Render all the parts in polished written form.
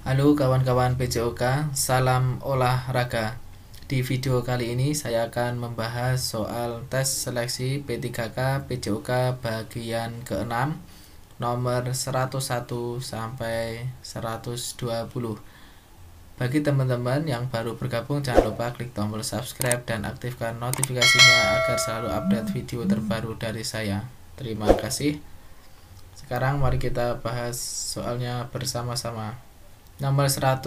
Halo kawan-kawan PJOK, salam olahraga. Di video kali ini saya akan membahas soal tes seleksi P3K PJOK bagian ke-6 nomor 101 sampai 120. Bagi teman-teman yang baru bergabung, jangan lupa klik tombol subscribe dan aktifkan notifikasinya agar selalu update video terbaru dari saya. Terima kasih. Sekarang mari kita bahas soalnya bersama-sama. Nomor 101,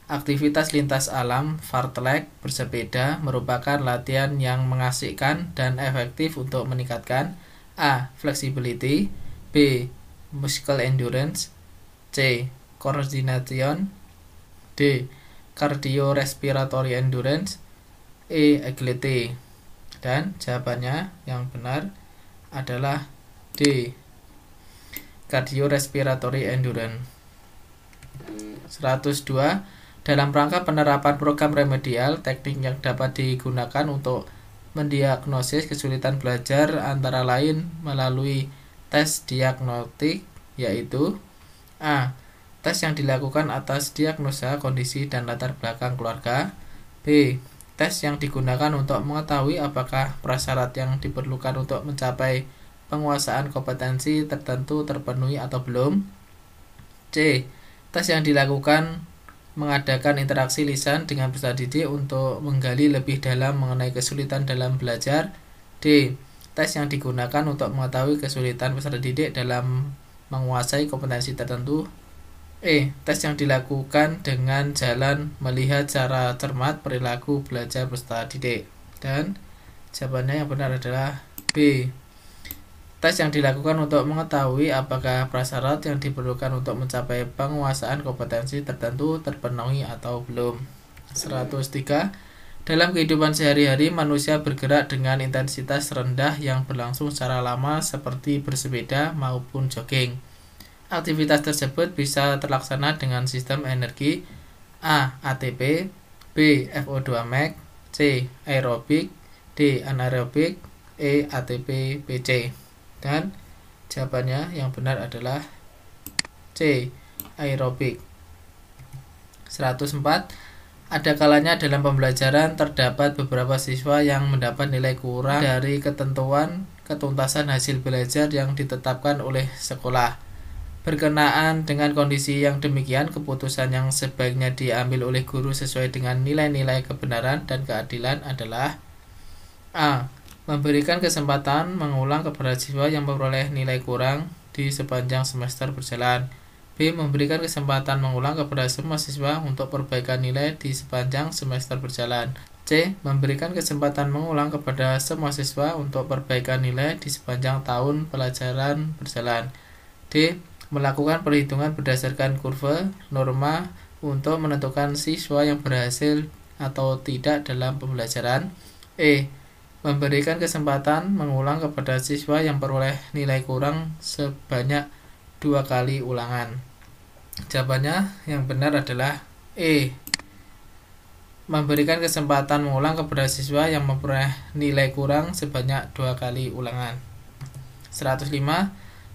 aktivitas lintas alam fartlek bersepeda merupakan latihan yang mengasihkan dan efektif untuk meningkatkan A. Flexibility, B. Muscle endurance, C. Coordination, D. Cardiorespiratory endurance, E. Agility. Dan jawabannya yang benar adalah D. Cardiorespiratory endurance. 102. Dalam rangka penerapan program remedial, teknik yang dapat digunakan untuk mendiagnosis kesulitan belajar antara lain melalui tes diagnostik, yaitu A. Tes yang dilakukan atas diagnosa kondisi dan latar belakang keluarga, B. Tes yang digunakan untuk mengetahui apakah prasyarat yang diperlukan untuk mencapai penguasaan kompetensi tertentu terpenuhi atau belum, C. Tes yang dilakukan mengadakan interaksi lisan dengan peserta didik untuk menggali lebih dalam mengenai kesulitan dalam belajar, D. Tes yang digunakan untuk mengetahui kesulitan peserta didik dalam menguasai kompetensi tertentu, E. Tes yang dilakukan dengan jalan melihat secara cermat perilaku belajar peserta didik. Dan jawabannya yang benar adalah B. Tes yang dilakukan untuk mengetahui apakah prasyarat yang diperlukan untuk mencapai penguasaan kompetensi tertentu terpenuhi atau belum. 103. Dalam kehidupan sehari-hari, manusia bergerak dengan intensitas rendah yang berlangsung secara lama seperti bersepeda maupun jogging. Aktivitas tersebut bisa terlaksana dengan sistem energi A. ATP, B. VO2 max, C. aerobik, D. anaerobik, E. ATP PC. Dan jawabannya yang benar adalah C. aerobik. 104. Ada kalanya dalam pembelajaran terdapat beberapa siswa yang mendapat nilai kurang dari ketentuan ketuntasan hasil belajar yang ditetapkan oleh sekolah. Berkenaan dengan kondisi yang demikian, keputusan yang sebaiknya diambil oleh guru sesuai dengan nilai-nilai kebenaran dan keadilan adalah A. Memberikan kesempatan mengulang kepada siswa yang memperoleh nilai kurang di sepanjang semester berjalan. B. Memberikan kesempatan mengulang kepada semua siswa untuk perbaikan nilai di sepanjang semester berjalan. C. Memberikan kesempatan mengulang kepada semua siswa untuk perbaikan nilai di sepanjang tahun pelajaran berjalan. D. Melakukan perhitungan berdasarkan kurva norma untuk menentukan siswa yang berhasil atau tidak dalam pembelajaran. E. Memberikan kesempatan mengulang kepada siswa yang peroleh nilai kurang sebanyak 2 kali ulangan. Jawabannya yang benar adalah E. Memberikan kesempatan mengulang kepada siswa yang memperoleh nilai kurang sebanyak 2 kali ulangan. 105.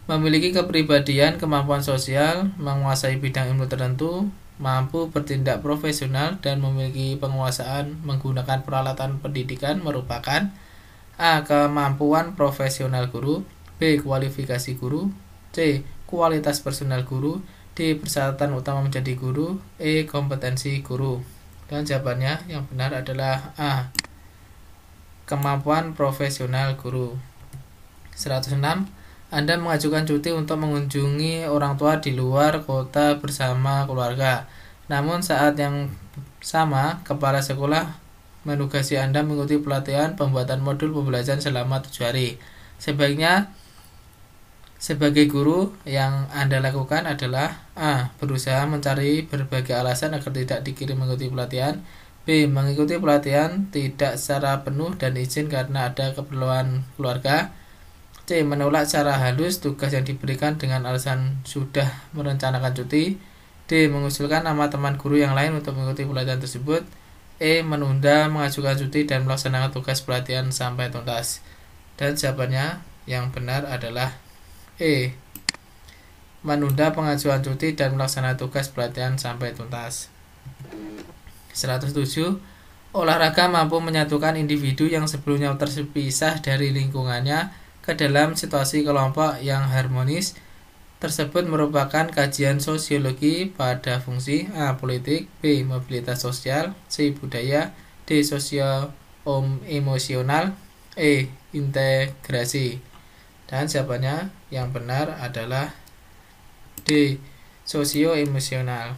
Memiliki kepribadian, kemampuan sosial, menguasai bidang ilmu tertentu, mampu bertindak profesional, dan memiliki penguasaan menggunakan peralatan pendidikan merupakan A. Kemampuan profesional guru, B. Kualifikasi guru, C. Kualitas personal guru, D. Persyaratan utama menjadi guru, E. Kompetensi guru. Dan jawabannya yang benar adalah A. Kemampuan profesional guru. 106. Anda mengajukan cuti untuk mengunjungi orang tua di luar kota bersama keluarga. Namun saat yang sama, kepala sekolah menugasi Anda mengikuti pelatihan pembuatan modul pembelajaran selama 7 hari. Sebaiknya sebagai guru yang Anda lakukan adalah A. Berusaha mencari berbagai alasan agar tidak dikirim mengikuti pelatihan, B. Mengikuti pelatihan tidak secara penuh dan izin karena ada keperluan keluarga, C. Menolak secara halus tugas yang diberikan dengan alasan sudah merencanakan cuti, D. Mengusulkan nama teman guru yang lain untuk mengikuti pelatihan tersebut, E. Menunda mengajukan cuti dan melaksanakan tugas pelatihan sampai tuntas. Dan jawabannya yang benar adalah E. menunda pengajuan cuti dan melaksanakan tugas pelatihan sampai tuntas. 107. Olahraga mampu menyatukan individu yang sebelumnya terpisah dari lingkungannya ke dalam situasi kelompok yang harmonis. Tersebut merupakan kajian sosiologi pada fungsi A. Politik, B. Mobilitas sosial, C. Budaya, D. Sosio-emosional, E. Integrasi. Dan jawabannya yang benar adalah D. Sosio-emosional.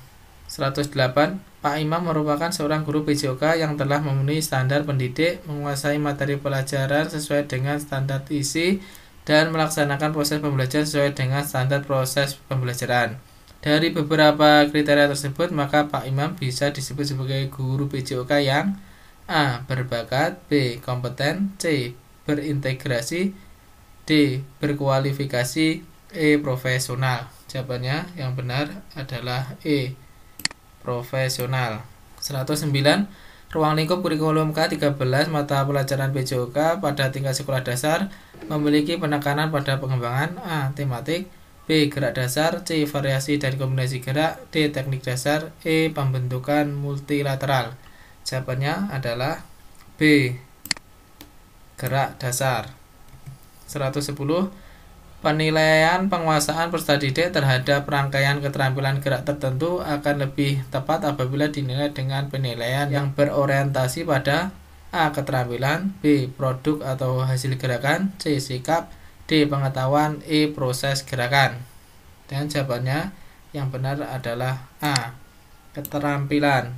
108. Pak Imam merupakan seorang guru PJOK yang telah memenuhi standar pendidik, menguasai materi pelajaran sesuai dengan standar isi, dan melaksanakan proses pembelajaran sesuai dengan standar proses pembelajaran. Dari beberapa kriteria tersebut, maka Pak Imam bisa disebut sebagai guru PJOK yang A. Berbakat, B. Kompeten, C. Berintegrasi, D. Berkualifikasi, E. Profesional. Jawabannya yang benar adalah E. Profesional. 109. Ruang lingkup kurikulum K13 mata pelajaran PJOK pada tingkat sekolah dasar memiliki penekanan pada pengembangan A. Tematik, B. Gerak dasar, C. Variasi dan kombinasi gerak, D. Teknik dasar, E. Pembentukan multilateral. Jawabannya adalah B. Gerak dasar. 110. Penilaian penguasaan peserta didik terhadap rangkaian keterampilan gerak tertentu akan lebih tepat apabila dinilai dengan penilaian yang berorientasi pada A. Keterampilan, B. Produk atau hasil gerakan, C. Sikap, D. Pengetahuan, E. Proses gerakan. Dan jawabannya yang benar adalah A. Keterampilan.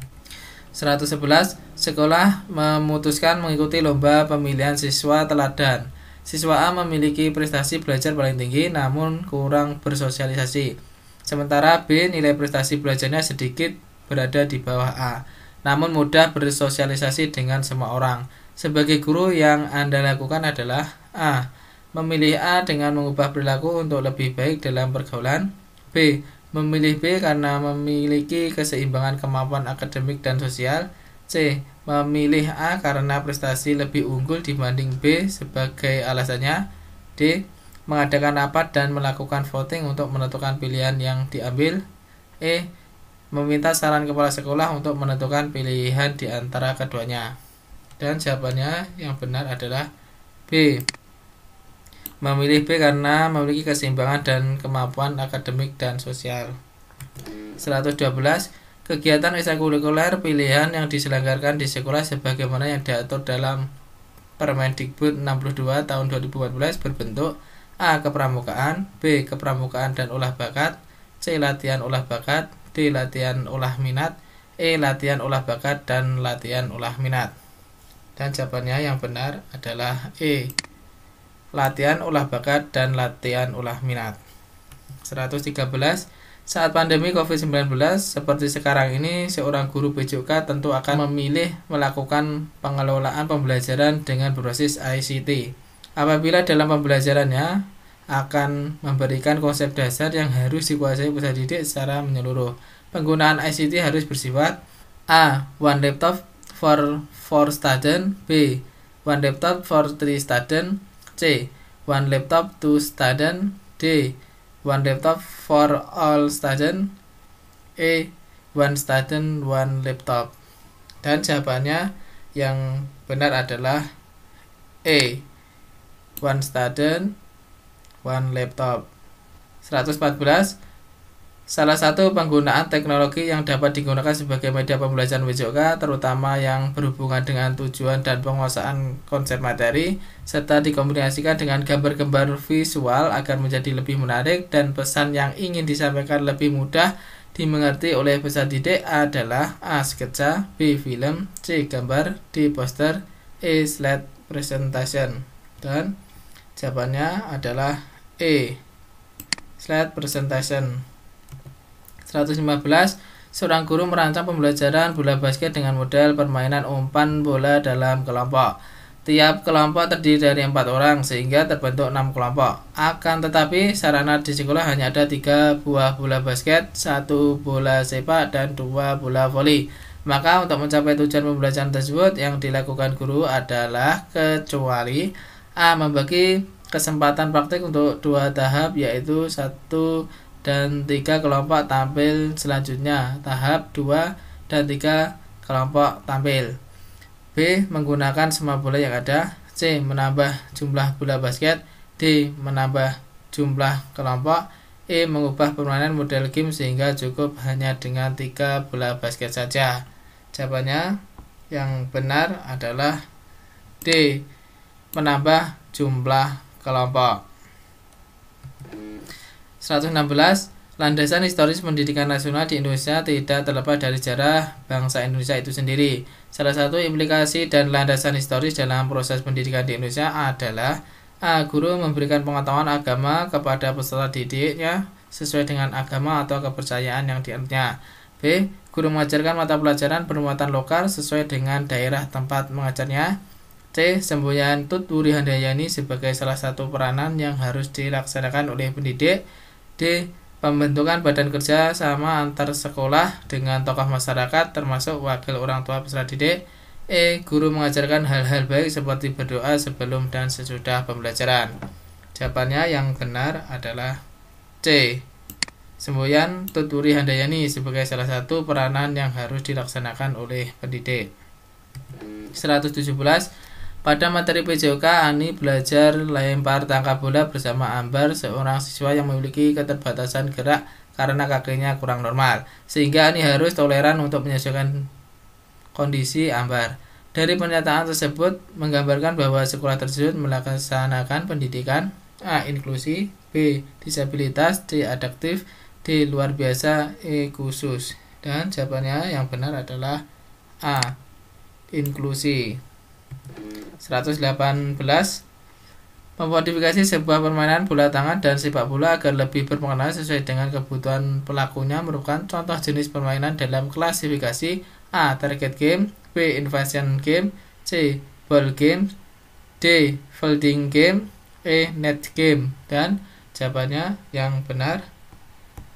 111. Sekolah memutuskan mengikuti lomba pemilihan siswa teladan. Siswa A memiliki prestasi belajar paling tinggi namun kurang bersosialisasi. Sementara B nilai prestasi belajarnya sedikit berada di bawah A, namun mudah bersosialisasi dengan semua orang. Sebagai guru yang Anda lakukan adalah A. Memilih A dengan mengubah perilaku untuk lebih baik dalam pergaulan. B. Memilih B karena memiliki keseimbangan kemampuan akademik dan sosial. C. Memilih A karena prestasi lebih unggul dibanding B sebagai alasannya. D. Mengadakan rapat dan melakukan voting untuk menentukan pilihan yang diambil. E. Meminta saran kepala sekolah untuk menentukan pilihan di antara keduanya. Dan jawabannya yang benar adalah B. Memilih B karena memiliki keseimbangan dan kemampuan akademik dan sosial. 112. Kegiatan ekstrakurikuler pilihan yang diselenggarakan di sekolah sebagaimana yang diatur dalam Permendikbud 62 tahun 2014 berbentuk A. Kepramukaan, B. Kepramukaan dan olah bakat, C. Latihan olah bakat, D. Latihan olah minat, E. Latihan olah bakat dan latihan olah minat. Dan jawabannya yang benar adalah E. Latihan olah bakat dan latihan olah minat. 113. Saat pandemi COVID-19 seperti sekarang ini, seorang guru PJOK tentu akan memilih melakukan pengelolaan pembelajaran dengan berbasis ICT. Apabila dalam pembelajarannya akan memberikan konsep dasar yang harus dikuasai peserta didik secara menyeluruh. Penggunaan ICT harus bersifat A. One laptop for 4 student, B. One laptop for 3 student, C. One laptop to student, D. One laptop for all student, E. One student, one laptop. Dan jawabannya yang benar adalah E. One student, one laptop. 114. Salah satu penggunaan teknologi yang dapat digunakan sebagai media pembelajaran PJOK, terutama yang berhubungan dengan tujuan dan penguasaan konsep materi, serta dikombinasikan dengan gambar-gambar visual agar menjadi lebih menarik dan pesan yang ingin disampaikan lebih mudah dimengerti oleh peserta didik adalah A. Sketsa, B. Film, C. Gambar, D. Poster, E. Slide presentation. Dan jawabannya adalah E. Slide presentation. 115. Seorang guru merancang pembelajaran bola basket dengan model permainan umpan bola dalam kelompok. Tiap kelompok terdiri dari 4 orang sehingga terbentuk 6 kelompok. Akan tetapi sarana di sekolah hanya ada 3 buah bola basket, 1 bola sepak, dan 2 bola voli. Maka untuk mencapai tujuan pembelajaran tersebut yang dilakukan guru adalah kecuali A. Membagi kesempatan praktik untuk 2 tahap, yaitu 1 dan 3 kelompok tampil selanjutnya. Tahap 2 dan 3 kelompok tampil. B. Menggunakan semua bola yang ada. C. Menambah jumlah bola basket. D. Menambah jumlah kelompok. E. Mengubah permainan model game sehingga cukup hanya dengan 3 bola basket saja. Jawabannya yang benar adalah D. Menambah jumlah kelompok. 116. Landasan historis pendidikan nasional di Indonesia tidak terlepas dari sejarah bangsa Indonesia itu sendiri. Salah satu implikasi dan landasan historis dalam proses pendidikan di Indonesia adalah A. Guru memberikan pengetahuan agama kepada peserta didiknya sesuai dengan agama atau kepercayaan yang dianutnya. B. Guru mengajarkan mata pelajaran bermuatan lokal sesuai dengan daerah tempat mengajarnya. C. Semboyan Tut Wuri Handayani sebagai salah satu peranan yang harus dilaksanakan oleh pendidik. D. Pembentukan badan kerja sama antar sekolah dengan tokoh masyarakat termasuk wakil orang tua peserta didik. E. Guru mengajarkan hal-hal baik seperti berdoa sebelum dan sesudah pembelajaran. Jawabannya yang benar adalah C. Semboyan Tut Wuri Handayani sebagai salah satu peranan yang harus dilaksanakan oleh pendidik. 117. Pada materi PJOK, Ani belajar lempar tangkap bola bersama Ambar, seorang siswa yang memiliki keterbatasan gerak karena kakinya kurang normal, sehingga Ani harus toleran untuk menyesuaikan kondisi Ambar. Dari pernyataan tersebut menggambarkan bahwa sekolah tersebut melaksanakan pendidikan A. Inklusi, B. Disabilitas, C. Adaptif, D. Luar biasa, E. Khusus. Dan jawabannya yang benar adalah A. Inklusi. 118. Memodifikasi sebuah permainan bola tangan dan sepak bola agar lebih berpengaruh sesuai dengan kebutuhan pelakunya merupakan contoh jenis permainan dalam klasifikasi A. Target game, B. Invasion game, C. Ball game, D. Fielding game, E. Net game. Dan jawabannya yang benar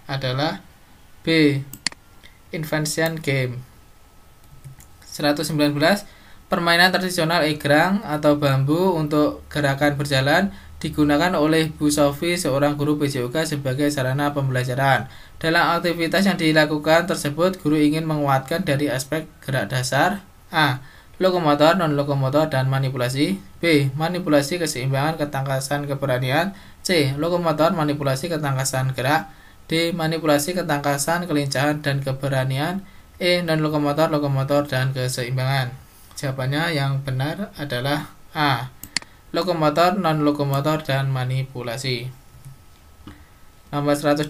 adalah B. Invasion game. 119. Permainan tradisional egrang atau bambu untuk gerakan berjalan digunakan oleh Bu Sofi, seorang guru PJOK sebagai sarana pembelajaran. Dalam aktivitas yang dilakukan tersebut, guru ingin menguatkan dari aspek gerak dasar A. Lokomotor, non-lokomotor, dan manipulasi. B. Manipulasi, keseimbangan, ketangkasan, keberanian. C. Lokomotor, manipulasi, ketangkasan gerak. D. Manipulasi, ketangkasan, kelincahan, dan keberanian. E. Non-lokomotor, lokomotor, dan keseimbangan. Jawabannya yang benar adalah A. Lokomotor, non-lokomotor, dan manipulasi. Nomor 120.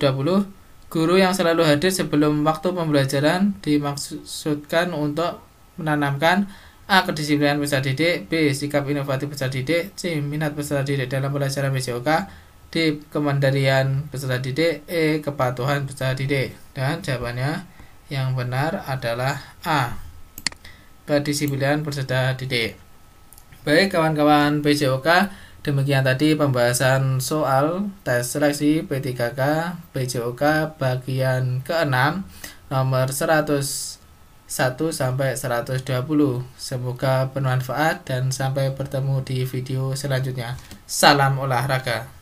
Guru yang selalu hadir sebelum waktu pembelajaran dimaksudkan untuk menanamkan A. Kedisiplinan peserta didik, B. Sikap inovatif peserta didik, C. Minat peserta didik dalam pelajaran PJOK, D. Kemandirian peserta didik, E. Kepatuhan peserta didik. Dan jawabannya yang benar adalah A. Kedisiplinan peserta didik. Baik kawan-kawan PJOK, demikian tadi pembahasan soal tes seleksi P3K PJOK bagian ke-6 nomor 101 sampai 120. Semoga bermanfaat dan sampai bertemu di video selanjutnya. Salam olahraga.